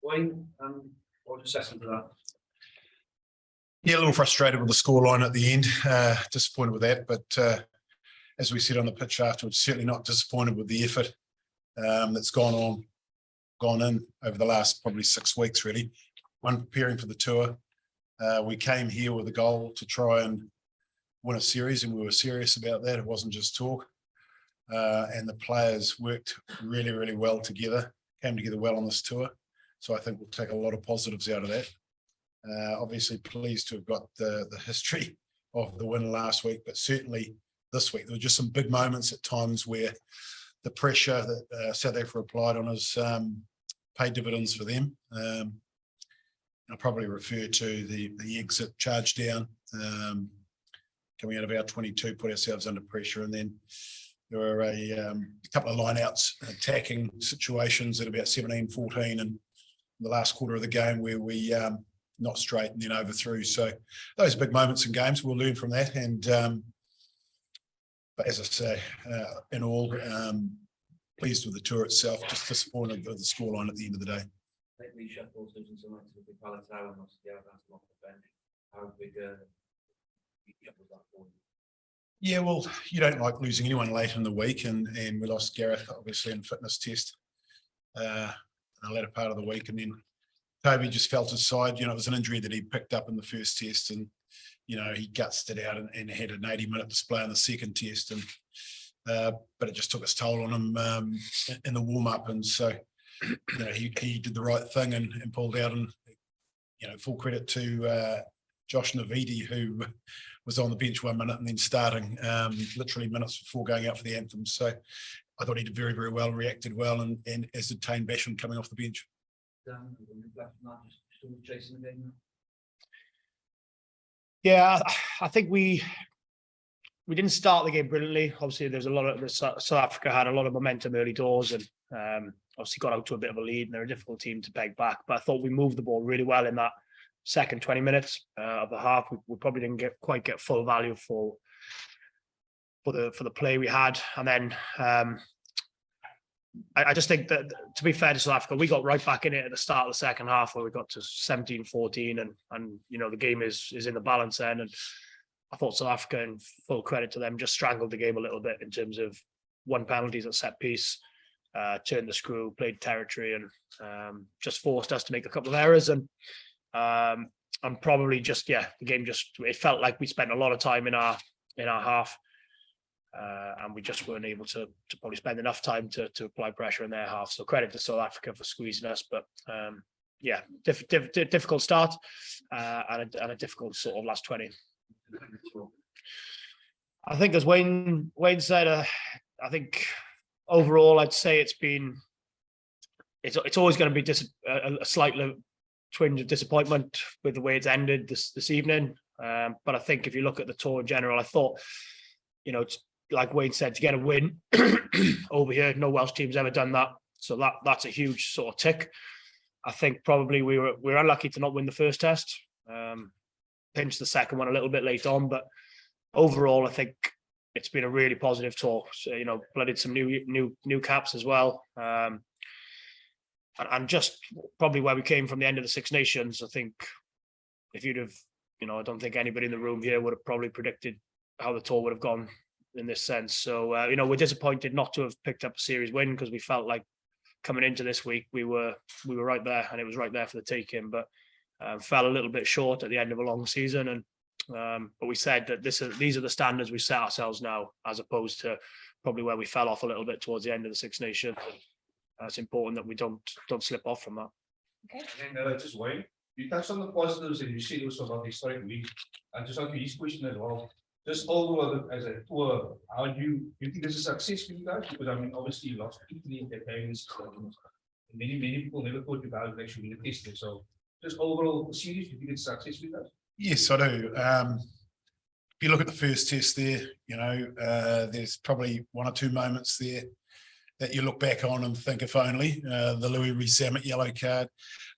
Wayne, what assessment of that? Yeah, a little frustrated with the scoreline at the end. Disappointed with that, but as we said on the pitch afterwards, certainly not disappointed with the effort that's gone in over the last probably 6 weeks, really. One, preparing for the tour. We came here with a goal to try and win a series, and we were serious about that. It wasn't just talk. And the players worked really, really well together, came together well on this tour. So I think we'll take a lot of positives out of that. Obviously pleased to have got the history of the win last week, but certainly this week there were just some big moments at times where the pressure that South Africa applied on us paid dividends for them. I'll probably refer to the exit charge down coming out of our 22, put ourselves under pressure, and then there were a couple of line-outs attacking situations at about 17-14 and the last quarter of the game where we not straight and then overthrew. So those are big moments in games. We'll learn from that. And but as I say, in all, pleased with the tour itself, just disappointed with the scoreline at the end of the day. Yeah, well, you don't like losing anyone late in the week, and we lost Gareth obviously in fitness test in the latter part of the week, and then Toby just felt his side. It was an injury that he picked up in the first test, and he gutsed it out and had an 80-minute display in the second test, and but it just took its toll on him in the warm-up, and so he did the right thing and pulled out, and full credit to Josh Navidi, who was on the bench 1 minute and then starting literally minutes before going out for the anthem. So I thought he did very, very well, reacted well, and as did Tane Basham coming off the bench. Yeah, I think we didn't start the game brilliantly. Obviously, there's a lot of South Africa had a lot of momentum early doors, and obviously got out to a bit of a lead, and they're a difficult team to peg back. But I thought we moved the ball really well in that second 20 minutes of the half. We probably didn't quite get full value for the play we had, and then I just think that, to be fair to South Africa, we got right back in it at the start of the second half where we got to 17-14, and the game is in the balance then. And I thought South Africa, and full credit to them, just strangled the game a little bit in terms of won penalties at set piece, turned the screw, played territory, and just forced us to make a couple of errors. And probably just, the game it felt like we spent a lot of time in our half. And we just weren't able to probably spend enough time to apply pressure in their half. So credit to South Africa for squeezing us, but difficult start and a difficult sort of last 20. I think, as Wayne said, I think overall I'd say it's always going to be a slight twinge of disappointment with the way it's ended this evening. But I think if you look at the tour in general, I thought, like Wayne said, to get a win over here, no Welsh team's ever done that. So that's a huge sort of tick. I think probably we were unlucky to not win the first test. Pinched the second one a little bit late on, but overall, I think it's been a really positive tour. So, blooded some new caps as well. And just probably where we came from the end of the Six Nations, I think if you'd have, I don't think anybody in the room here would have probably predicted how the tour would have gone in this sense. So, we're disappointed not to have picked up a series win, because we felt like coming into this week, we were right there, and it was right there for the taking, but fell a little bit short at the end of a long season. And but we said that these are the standards we set ourselves now, as opposed to probably where we fell off a little bit towards the end of the Six Nations. It's important that we don't slip off from that. Okay. And just Wayne, you touched on the positives, and you said also about the historic week. And just on his question as well, just overall as a tour, how do you think this is a success for you guys? Because obviously you lost Italy in their games. Many people never thought you guys would actually win the test. So just overall the series, do you think it's a success for you guys? Yes, I do. If you look at the first test there, there's probably one or two moments there that you look back on and think, if only, the Louis Rees-Zammit yellow card.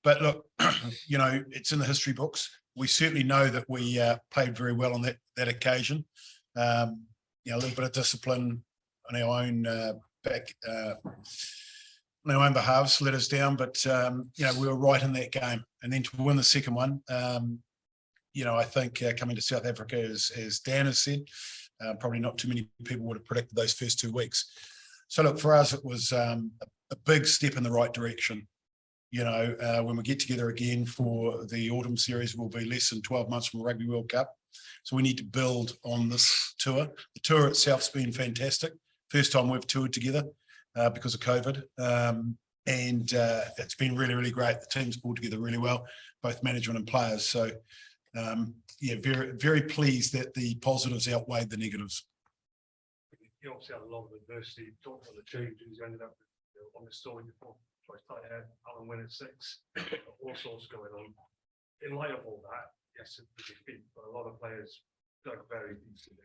But look, it's in the history books. We certainly know that we played very well on that occasion. A little bit of discipline on our own back our own behalves let us down, but we were right in that game, and then to win the second one, I think coming to South Africa, as Dan has said, probably not too many people would have predicted those first 2 weeks. So look, for us, it was a big step in the right direction. When we get together again for the autumn series, we'll be less than 12 months from the Rugby World Cup. So we need to build on this tour. The tour itself's been fantastic. First time we've toured together because of COVID. And it's been really, really great. The team's pulled together really well, both management and players. So, very, very pleased that the positives outweighed the negatives. You obviously had a lot of adversity. You talked about the changes. You ended up on the story before. Twice tight head, Alan win at 6, all sorts going on. In light of all that, yes, it's a defeat, but a lot of players dug very deeply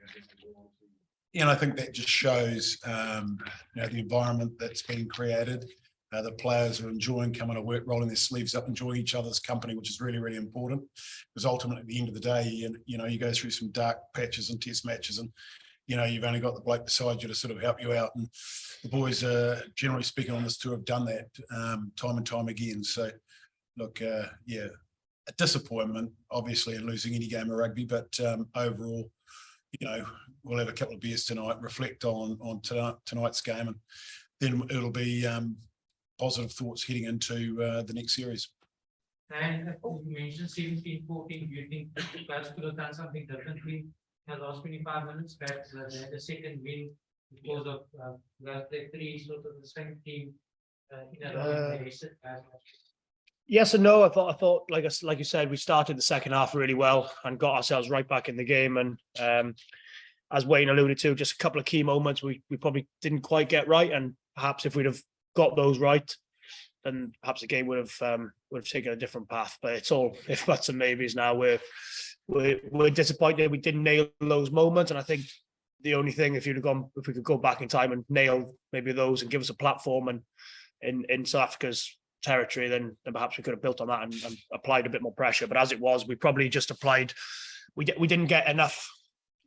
there. And I think that just shows, the environment that's been created. The players are enjoying coming to work, rolling their sleeves up, enjoying each other's company, which is really, really important. Because ultimately, at the end of the day, you go through some dark patches and test matches, and you've only got the bloke beside you to sort of help you out. And the boys, generally speaking, on this tour have done that time and time again. So, look, a disappointment, obviously, in losing any game of rugby, but overall, we'll have a couple of beers tonight, reflect on tonight's game, and then it'll be positive thoughts heading into the next series. And you mentioned 17-14. Do you think the guys could have done something differently in the last 25 minutes? Perhaps the second win because of the 3 sort of the same team in a row. Yes and no. I thought, like you said, we started the second half really well and got ourselves right back in the game. And as Wayne alluded to, just a couple of key moments we probably didn't quite get right. And perhaps if we'd have got those right, then perhaps the game would have taken a different path. But it's all if buts and maybes now. We're disappointed we didn't nail those moments. And I think the only thing, if we could go back in time and nail maybe those and give us a platform and in South Africa's territory, then perhaps we could have built on that and applied a bit more pressure. But as it was, we probably just applied. We didn't get enough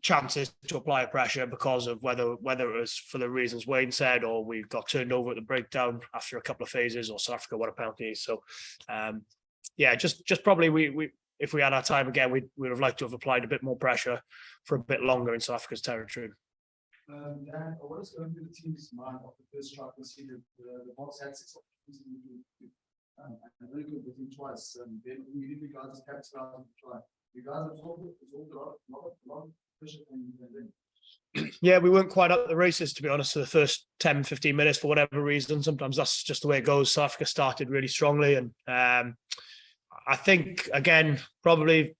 chances to apply a pressure because of whether it was for the reasons Wayne said, or we got turned over at the breakdown after a couple of phases, or South Africa won a penalty. So, just probably we if we had our time again, we'd have liked to have applied a bit more pressure for a bit longer in South Africa's territory. Dan, what is going to be the team's mind of the first try conceded? The box had 6 opportunities and really good with him twice. Then immediately guys capitalized on the try. You guys absorbed a lot of pressure from them. Yeah, we weren't quite up the races, to be honest, for the first 10, 15 minutes for whatever reason. Sometimes that's just the way it goes. South Africa started really strongly. And I think, again, probably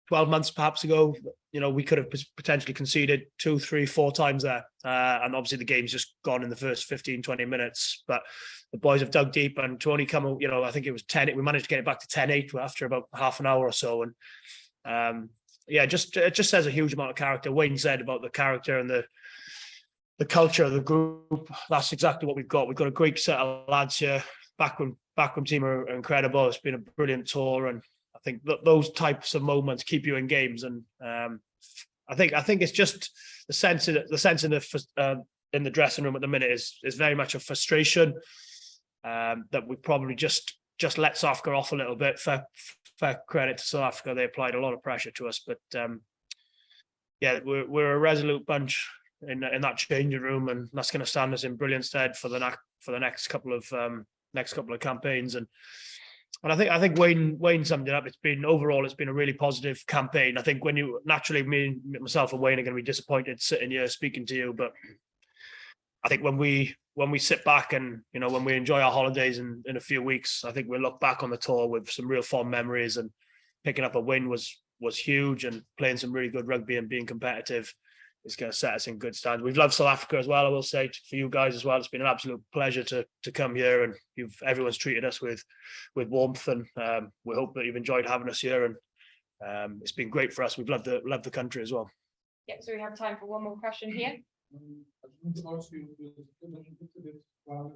12 months perhaps ago, we could have potentially conceded 2, 3, 4 times there. And obviously the game's just gone in the first 15, 20 minutes. But the boys have dug deep, and to only come, I think it was 10. We managed to get it back to 10-8 after about half an hour or so. And it just says a huge amount of character. Wayne said about the character and the culture of the group. That's exactly what we've got. We've got a great set of lads here. Backroom team are incredible. It's been a brilliant tour, and I think those types of moments keep you in games. And I think it's just the sense in the dressing room at the minute is very much a frustration that we probably just let South Africa off a little bit. Fair credit to South Africa, they applied a lot of pressure to us, but we're a resolute bunch in that changing room, and that's going to stand us in brilliant stead for the next couple of campaigns. And I think Wayne summed it up. It's been a really positive campaign. I think myself and Wayne are going to be disappointed sitting here speaking to you, but I think when we sit back and when we enjoy our holidays in a few weeks, I think we'll look back on the tour with some real fond memories. And picking up a win was huge, and playing some really good rugby and being competitive is going to set us in good stands. We've loved South Africa as well, I will say, for you guys as well. It's been an absolute pleasure to come here, and everyone's treated us with warmth, and we hope that you've enjoyed having us here. And it's been great for us. We've loved the country as well. Yeah, so we have time for one more question here. I just want to ask you, I want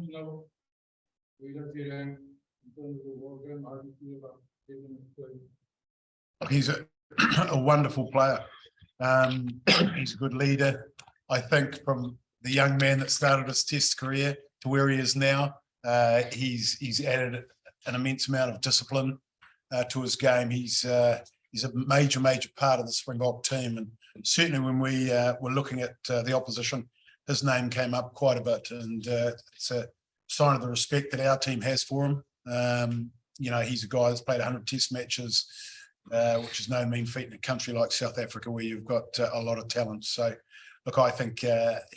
to know where you're feeling in terms of the world game. How do you feel about giving it? He's a wonderful player. He's a good leader. I think from the young man that started his Test career to where he is now. He's added an immense amount of discipline to his game. He's a major part of the Springbok team, and certainly when we were looking at the opposition, his name came up quite a bit, and it's a sign of the respect that our team has for him. He's a guy that's played 100 Test matches, which is no mean feat in a country like South Africa where you've got a lot of talent. So, look, I think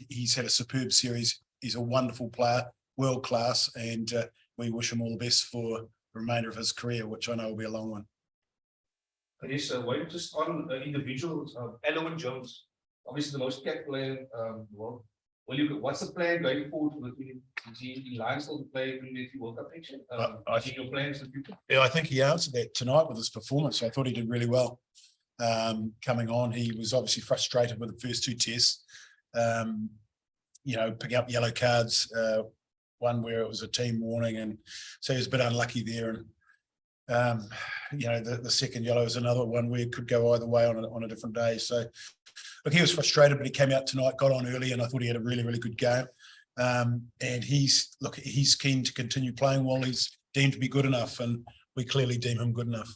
he's had a superb series. He's a wonderful player, world class, and we wish him all the best for the remainder of his career, which I know will be a long one. Yes, Wayne, just on individuals, Element Jones, obviously the most capped player in the world. What's the plan going forward for the team? Is he in line still to play in the World Cup next year? I think your plans in the future? Yeah, I think he answered that tonight with his performance. I thought he did really well coming on. He was obviously frustrated with the first two tests, picking up yellow cards, one where it was a team warning, and so he was a bit unlucky there. And the second yellow is another one where it could go either way on a different day. So, look, he was frustrated, but he came out tonight, got on early, and I thought he had a really, really good game. And he's keen to continue playing while he's deemed to be good enough, and we clearly deem him good enough.